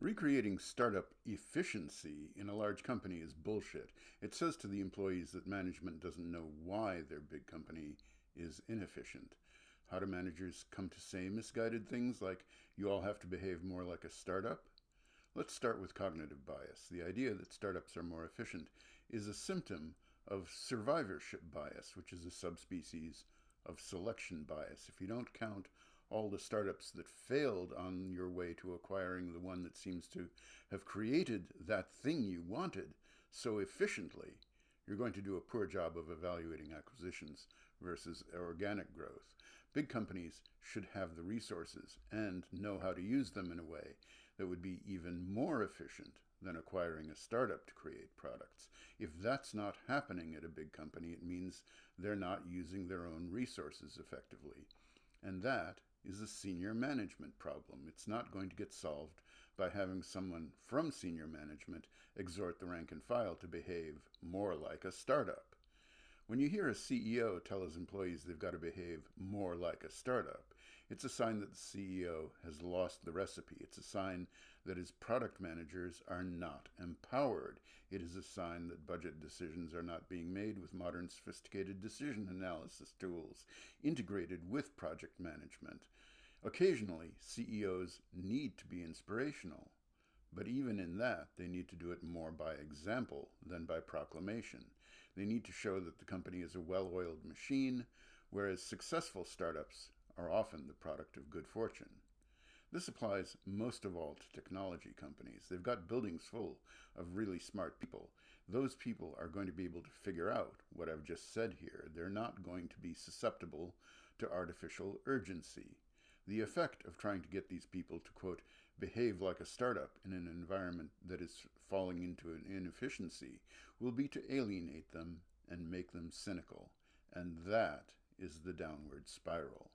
Recreating startup efficiency in a large company is bullshit. It says to the employees that management doesn't know why their big company is inefficient. How do managers come to say misguided things like, you all have to behave more like a startup? Let's start with cognitive bias. The idea that startups are more efficient is a symptom of survivorship bias, which is a subspecies of selection bias. If you don't count all the startups that failed on your way to acquiring the one that seems to have created that thing you wanted so efficiently, you're going to do a poor job of evaluating acquisitions versus organic growth. Big companies should have the resources and know how to use them in a way that would be even more efficient than acquiring a startup to create products. If that's not happening at a big company, it means they're not using their own resources effectively. And that is a senior management problem. It's not going to get solved by having someone from senior management exhort the rank and file to behave more like a startup. When you hear a CEO tell his employees they've got to behave more like a startup, it's a sign that the CEO has lost the recipe. It's a sign that his product managers are not empowered. It is a sign that budget decisions are not being made with modern sophisticated decision analysis tools integrated with project management. Occasionally, CEOs need to be inspirational. But even in that, they need to do it more by example than by proclamation. They need to show that the company is a well-oiled machine, whereas successful startups are often the product of good fortune. This applies most of all to technology companies. They've got buildings full of really smart people. Those people are going to be able to figure out what I've just said here. They're not going to be susceptible to artificial urgency. The effect of trying to get these people to, quote, behave like a startup in an environment that is falling into an inefficiency will be to alienate them and make them cynical. And that is the downward spiral.